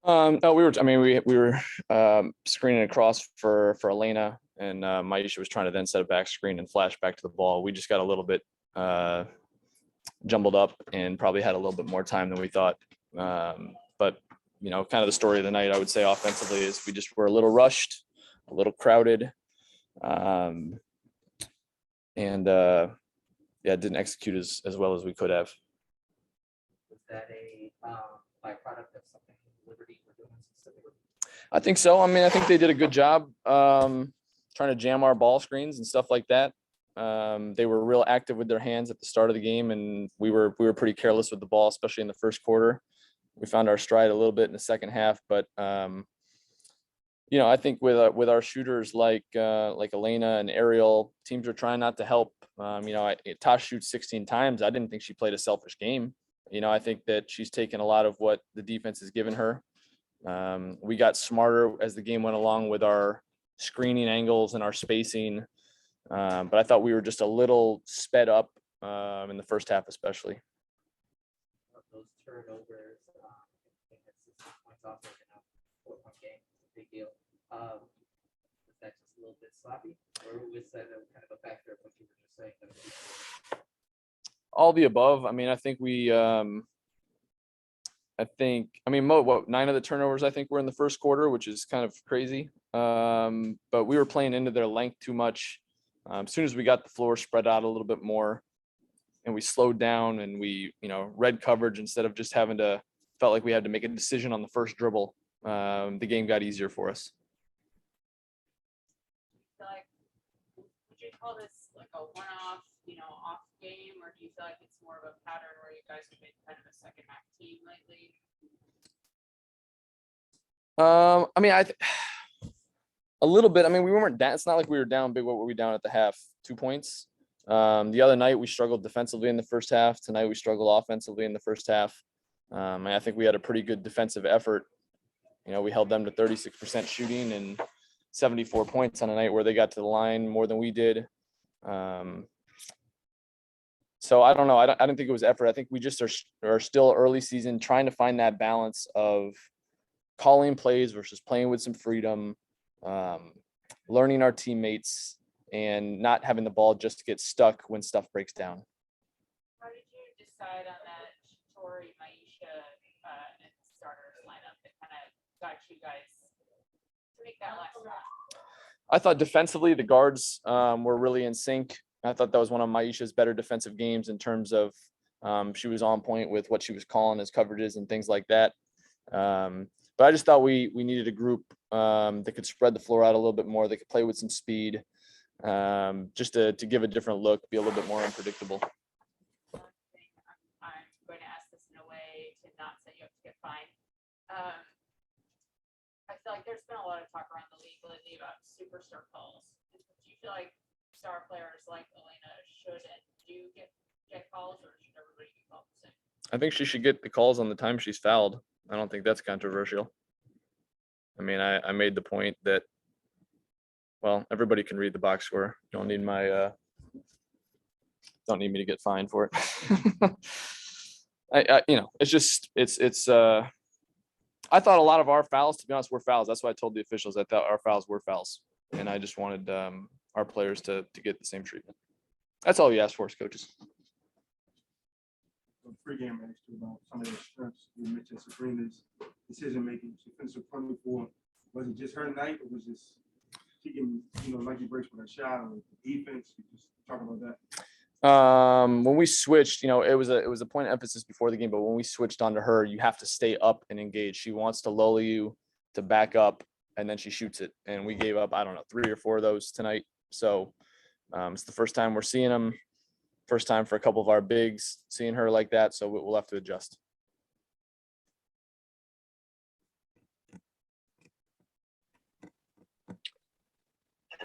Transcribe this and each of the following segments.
No, we were screening across for Elena, and Myisha was trying to then set a back screen and flash back to the ball. We just got a little bit jumbled up and probably had a little bit more time than we thought. But kind of the story of the night, I would say offensively, is we just were a little rushed, a little crowded, and didn't execute as well as we could have. Was that a byproduct of something Liberty were doing specifically? I think so. I mean, I think they did a good job trying to jam our ball screens and stuff like that. They were real active with their hands at the start of the game, and we were pretty careless with the ball, especially in the first quarter. We found our stride a little bit in the second half, but I think with our shooters like Elena and Ariel, teams are trying not to help. Tosh shoots 16 times. I didn't think she played a selfish game. I think that she's taken a lot of what the defense has given her. We got smarter as the game went along with our screening angles and our spacing. But I thought we were just a little sped up in the first half, especially. Those turnovers, points off in a 4-point game, big deal. Was that just a little bit sloppy, or was that kind of a factor of what you were just saying? All the above. I mean, I think 9 of the turnovers I think were in the first quarter, which is kind of crazy. But we were playing into their length too much. As soon as we got the floor spread out a little bit more and we slowed down and we, read coverage instead of just felt like we had to make a decision on the first dribble, the game got easier for us. Would you call this like a one-off, off game, or do you feel like it's more of a pattern where you guys have been kind of a second half team lately? A little bit. I mean, we weren't down. It's not like we were down big. What were we down at the half? 2 points. The other night we struggled defensively in the first half. Tonight we struggled offensively in the first half. And I think we had a pretty good defensive effort. We held them to 36% shooting and 74 points on a night where they got to the line more than we did. So I don't know. I don't think it was effort. I think we just are still early season trying to find that balance of calling plays versus playing with some freedom, learning our teammates, and not having the ball just get stuck when stuff breaks down. How did you decide on that Tori, Myisha, and starters lineup that kind of got you guys to make that last shot? I thought defensively the guards were really in sync. I thought that was one of Myisha's better defensive games in terms of she was on point with what she was calling as coverages and things like that. But I just thought we needed a group that could spread the floor out a little bit more. They could play with some speed, just to give a different look, be a little bit more unpredictable. One thing I'm going to ask this in a way to not set you up to get fined. I feel like there's been a lot of talk around the league lately about superstar calls. Do you feel like star players like Elena should and do get calls, or should everybody get called the same? I think she should get the calls on the time she's fouled. I don't think that's controversial. I mean, I made the point that, well, everybody can read the box score. Don't need me to get fined for it. I thought a lot of our fouls, to be honest, were fouls. That's why I told the officials I thought our fouls were fouls, and I just wanted our players to get the same treatment. That's all you asked for, as coaches. Pre-game asked you about some of their strengths. You mentioned Sabrina's decision making. She finished with 24. Was it just her night, or was this she can, lucky breaks with her shot or defense? You just talk about that. When we switched, it was a point of emphasis before the game, but when we switched onto her, you have to stay up and engage. She wants to lull you to back up, and then she shoots it. And we gave up, 3 or 4 of those tonight. So it's the first time we're seeing them. First time for a couple of our bigs seeing her like that, so we'll have to adjust.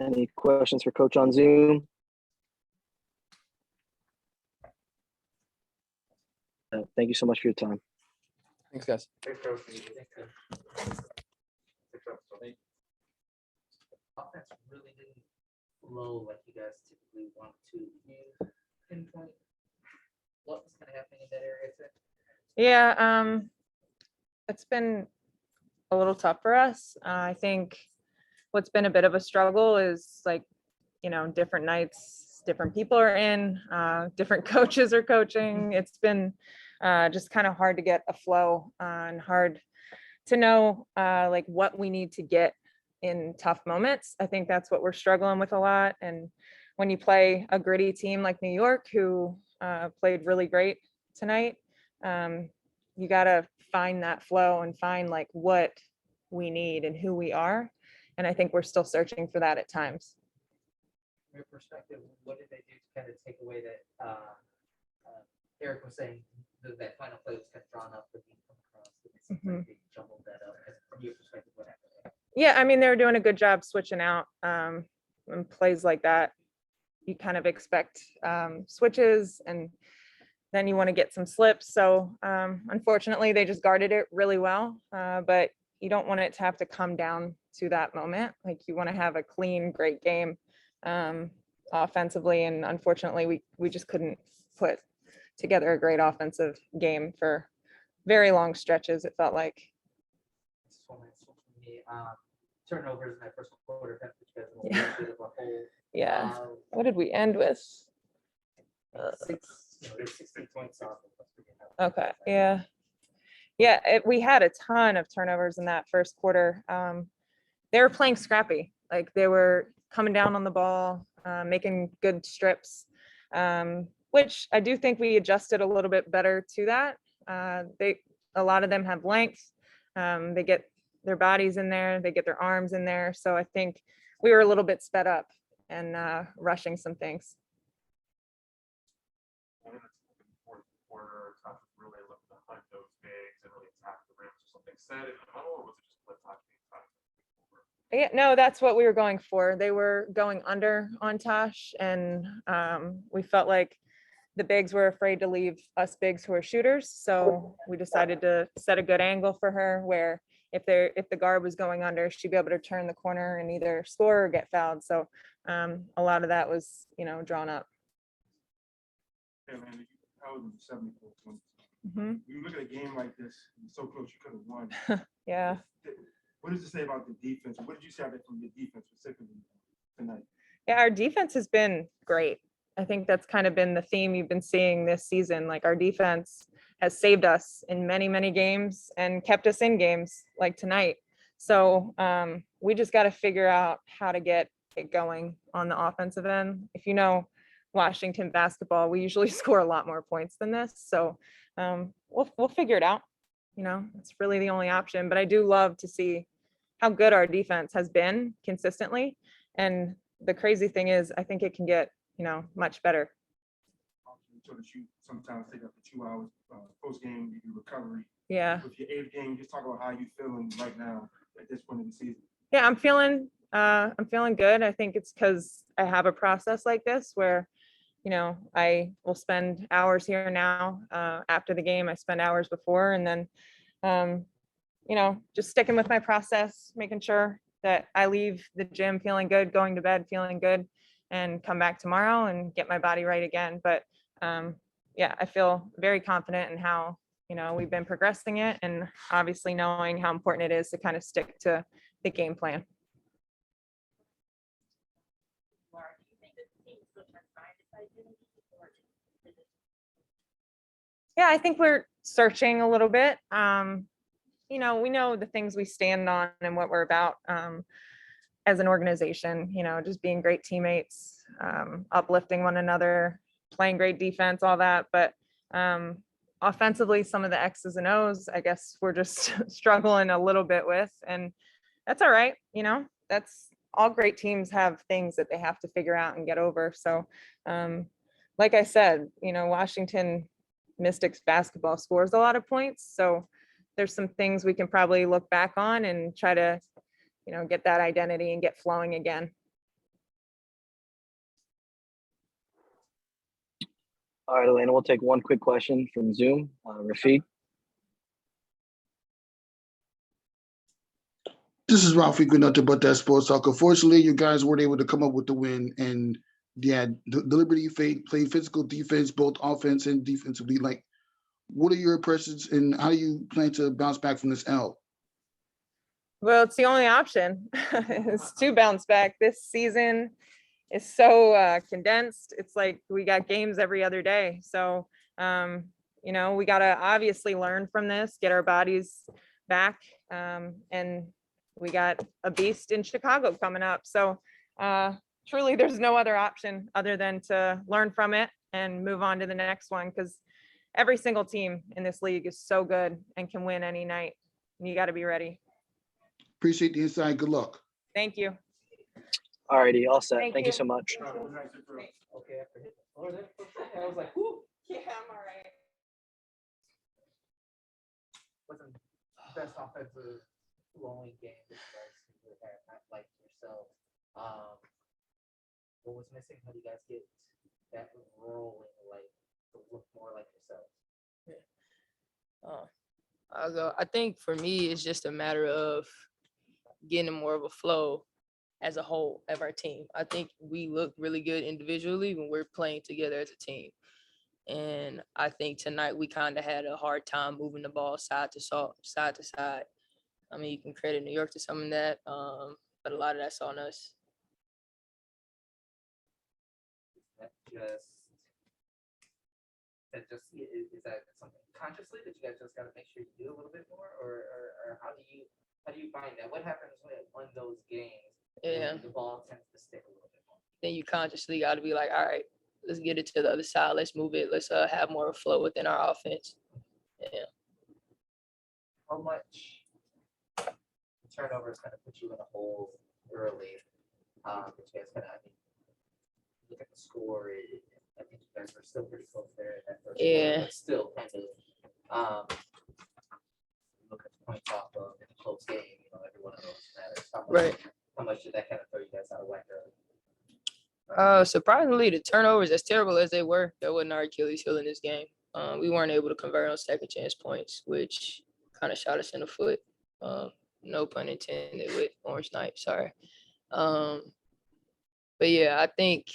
Any questions for Coach on Zoom? Thank you so much for your time. Thanks, guys. Offense really didn't flow like you guys typically want to. Pinpoint what was kind of happening in that area? Yeah, it's been a little tough for us. I think what's been a bit of a struggle is like, different nights, different people are in, different coaches are coaching. It's been just kind of hard to get a flow and hard to know like what we need to get in tough moments. I think that's what we're struggling with a lot. And when you play a gritty team like New York, who played really great tonight, you got to find that flow and find like what we need and who we are. And I think we're still searching for that at times. From your perspective, what did they do to kind of take away that Eric was saying that final play was kind of drawn up, but he come across and it seems like they jumbled that up. From your perspective, what happened? Yeah, I mean, they were doing a good job switching out and plays like that. You kind of expect switches, and then you want to get some slips. So unfortunately, they just guarded it really well. But you don't want it to have to come down to that moment. Like you want to have a clean, great game offensively. And unfortunately, we just couldn't put together a great offensive game for very long stretches, it felt like. Turnovers in that first quarter kind of put you guys in a little bit of a hole. Yeah. What did we end with? 16 points off. Okay. Yeah. Yeah. We had a ton of turnovers in that first quarter. They were playing scrappy. Like they were coming down on the ball, making good strips, which I do think we adjusted a little bit better to that. A lot of them have length. They get their bodies in there, they get their arms in there. So I think we were a little bit sped up and rushing some things. Quarter, Tosh really looking to hunt those bigs and really attack the rims or something said in the huddle, or was it just let Tosh be inside? Yeah, no, that's what we were going for. They were going under on Tosh, and we felt like the bigs were afraid to leave us bigs who are shooters. So we decided to set a good angle for her where if the guard was going under, she'd be able to turn the corner and either score or get fouled. So a lot of that was, drawn up. Hey, man, how was it 74 points? Mm-hmm. You look at a game like this, so close you could have won. Yeah. What does it say about the defense? What did you say from the defense specifically tonight? Yeah, our defense has been great. I think that's kind of been the theme you've been seeing this season. Like our defense has saved us in many, many games and kept us in games like tonight. So we just got to figure out how to get it going on the offensive end. If you know Washington basketball, we usually score a lot more points than this. So we'll figure it out. It's really the only option. But I do love to see how good our defense has been consistently. And the crazy thing is, I think it can get much better. So that you sometimes take up to 2 hours post game, you do recovery. Yeah. With your 8th game, just talk about how you feeling right now at this point in the season. Yeah, I'm feeling good. I think it's because I have a process like this where, I will spend hours here now. After the game, I spend hours before, and then, just sticking with my process, making sure that I leave the gym feeling good, going to bed feeling good, and come back tomorrow and get my body right again. But yeah, I feel very confident in how, we've been progressing it, and obviously knowing how important it is to kind of stick to the game plan. Yeah, I think we're searching a little bit. We know the things we stand on and what we're about as an organization, just being great teammates, uplifting one another, playing great defense, all that. But offensively, some of the X's and O's, I guess we're just struggling a little bit with, and that's all right. That's all great teams have things that they have to figure out and get over. So like I said, Washington Mystics basketball scores a lot of points. So there's some things we can probably look back on and try to, get that identity and get flowing again. All right, Elena, we'll take one quick question from Zoom. Rafiq. This is Ralphie good nothing but that sports talk. Unfortunately, you guys weren't able to come up with the win, and yeah, deliberately played physical defense, both offense and defensively. Like, what are your impressions, and how do you plan to bounce back from this L? Well, it's the only option. It's to bounce back. This season is so condensed. It's like we got games every other day. So, we got to obviously learn from this, get our bodies back. And we got a beast in Chicago coming up. So, truly, there's no other option other than to learn from it and move on to the next one, because every single team in this league is so good and can win any night. And you got to be ready. Appreciate the insight. Good luck. Thank you. Alrighty, all set. Thank Thank you you. so much. Okay, after hitting the floor there, I was like, whoo, Yeah, I'm all right. wasn't the best offensive flowing game that you guys would have had, not like yourself. What was missing? How do you guys get that rolling, like to look more like yourself? I'll go. I think for me, it's just a matter of getting more of a flow as a whole of our team. I think we look really good individually when we're playing together as a team. And I think tonight we kind of had a hard time moving the ball side to side. I mean, you can credit New York to some of that, but a lot of that's on us. Is that something consciously that you guys just got to make sure you do a little bit more, or how do you find that? What happens when those games? Yeah. The ball tends to stick a little bit more. Then you consciously got to be like, all right, let's get it to the other side. Let's move it. Let's have more flow within our offense. Yeah. How much turnovers kind of put you in a hole early? But you guys kind of, look at the score. I think you guys were still pretty close there in that first quarter, but still kind of look at the points off of in a close game. Every one of those matters. How much did that kind of throw you guys out of whack early? Surprisingly, the turnovers, as terrible as they were, that wasn't our Achilles heel in this game. We weren't able to convert on second chance points, which kind of shot us in the foot. No pun intended with Orange Knight, sorry. But yeah, I think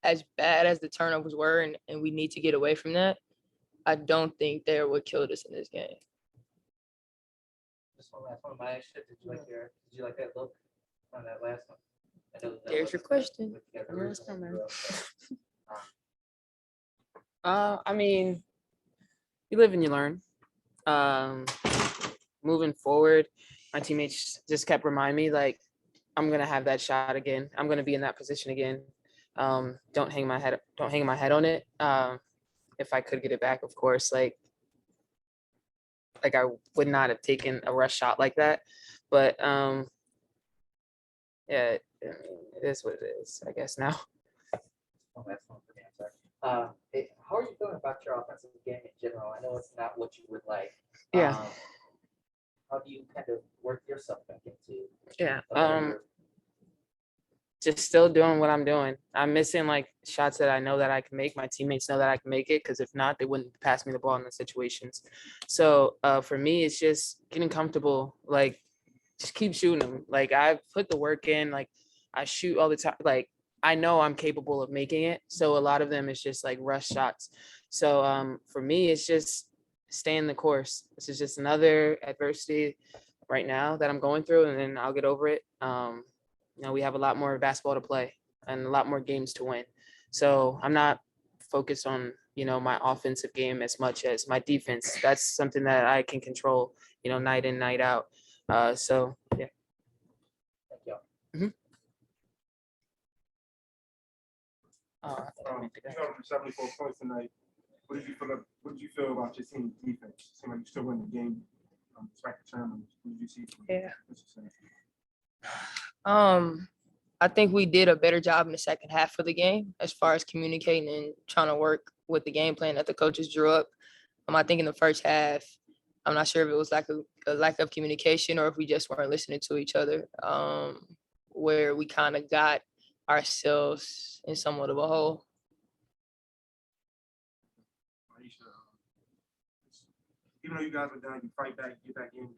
as bad as the turnovers were, and we need to get away from that, I don't think they're what killed us in this game. Just one last one. Myisha, did you like that look on that last one? I know that There's your wasn't question. put together Where's originally, coming? but, I mean, you live and you learn. Moving forward, my teammates just kept reminding me, like, I'm gonna have that shot again. I'm gonna be in that position again. Don't hang my head on it. If I could get it back, of course, like I would not have taken a rush shot like that. But yeah, it is what it is, I guess now. one last one for me, I'm sorry. How are you feeling about your offensive game in general? I know it's not what you would like. Yeah. How do you kind of work yourself back into? Yeah. a better- Just still doing what I'm doing. I'm missing like shots that I know that I can make. My teammates know that I can make it, because if not, they wouldn't pass me the ball in the situations. So for me, it's just getting comfortable. Like, just keep shooting them. Like, I've put the work in. Like, I shoot all the time. Like, I know I'm capable of making it. So a lot of them is just like rush shots. So for me, it's just staying the course. This is just another adversity right now that I'm going through, and then I'll get over it. We have a lot more basketball to play and a lot more games to win. So I'm not focused on, my offensive game as much as my defense. That's something that I can control, night in, night out. So yeah. Thank you. Mhm. You got over 74 points tonight. What did you feel about your team's defense? Seemed like you still win the game. Despite the tournament. What did you see? Yeah. I think we did a better job in the second half of the game as far as communicating and trying to work with the game plan that the coaches drew up. I think in the first half, I'm not sure if it was like a lack of communication or if we just weren't listening to each other, where we kind of got ourselves in somewhat of a hole. Myisha, even though you guys are down, you fight back, get back in.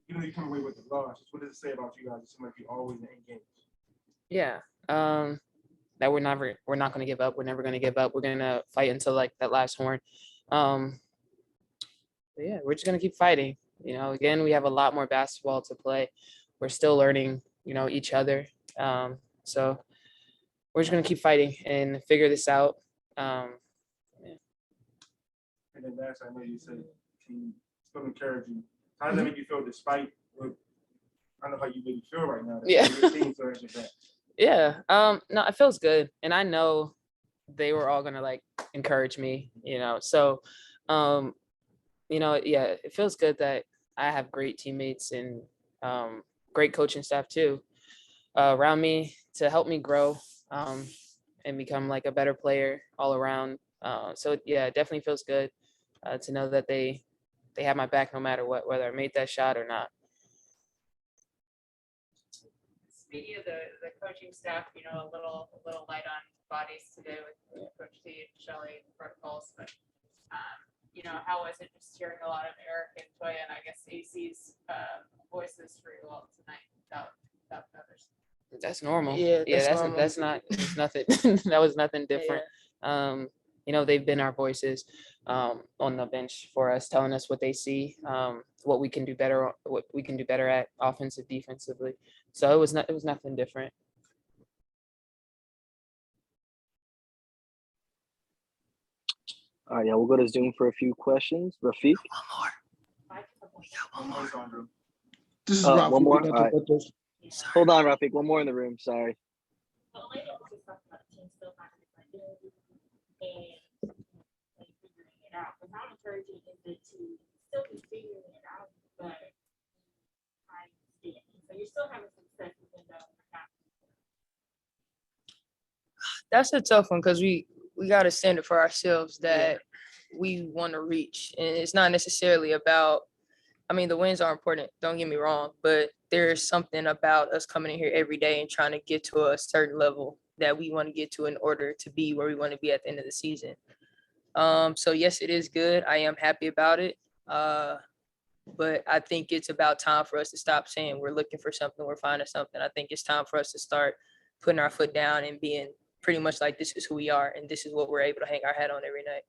Even though you come away with the loss, what does it say about you guys? It seems like you're always in games. Yeah. That we're not going to give up. We're never going to give up. We're going to fight until like that last horn. But yeah, we're just going to keep fighting. again, we have a lot more basketball to play. We're still learning, each other. So we're just gonna keep fighting and figure this out. And then last, I know you said team still encouraging. How does that make you feel despite what, I don't know how you really feel right now? Yeah. Your team still has your back. Yeah. No, it feels good. And I know they were all gonna like encourage me, So yeah, it feels good that I have great teammates and great coaching staff too around me to help me grow and become like a better player all around. So yeah, it definitely feels good to know that they have my back no matter what, whether I made that shot or not. Speaking of the coaching staff, a little light on bodies today with Coach T and Shelley protocols, but how was it just hearing a lot of Eric and Toya and I guess AC's voices for you all tonight without others? That's normal. Yeah, That's nothing. That was nothing different. They've been our voices on the bench for us, telling us what they see, what we can do better at offensive, defensively. So it was nothing different. All right, yeah, we'll go to Zoom for a few questions. Rafiq? This is Oh, Ralph. one more? Looking All at right. the- Hold on, Rafiq. One more in the room. Sorry. That's a tough one because we got a standard for ourselves that we want to reach, and it's not necessarily about. I mean, the wins are important. Don't get me wrong, but there's something about us coming in here every day and trying to get to a certain level that we want to get to in order to be where we want to be at the end of the season. So yes, it is good. I am happy about it. But I think it's about time for us to stop saying we're looking for something, we're finding something. I think it's time for us to start putting our foot down and being pretty much like, this is who we are and this is what we're able to hang our hat on every night.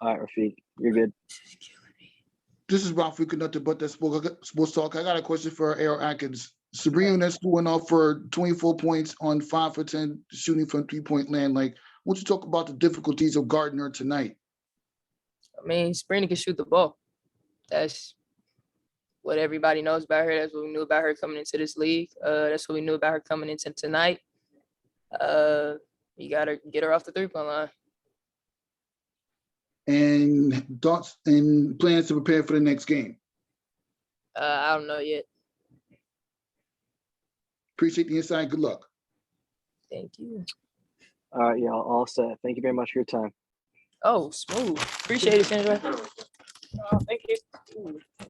All right, Rafiq, you're good. This is Ralph. We conducted but that sports talk. I got a question for Ariel Atkins. Sabrina that's going off for 24 points on 5 for 10 shooting from 3-point land. Like, why don't you talk about the difficulties of guarding her tonight? I mean, Sabrina can shoot the ball. That's what everybody knows about her. That's what we knew about her coming into this league. That's what we knew about her coming into tonight. You got to get her off the 3-point line. And thoughts and plans to prepare for the next game? I don't know yet. Appreciate the insight. Good luck. Thank you. All right, y'all, all set. Thank you very much for your time. Oh, smooth. Appreciate it, Sandra. Thank you.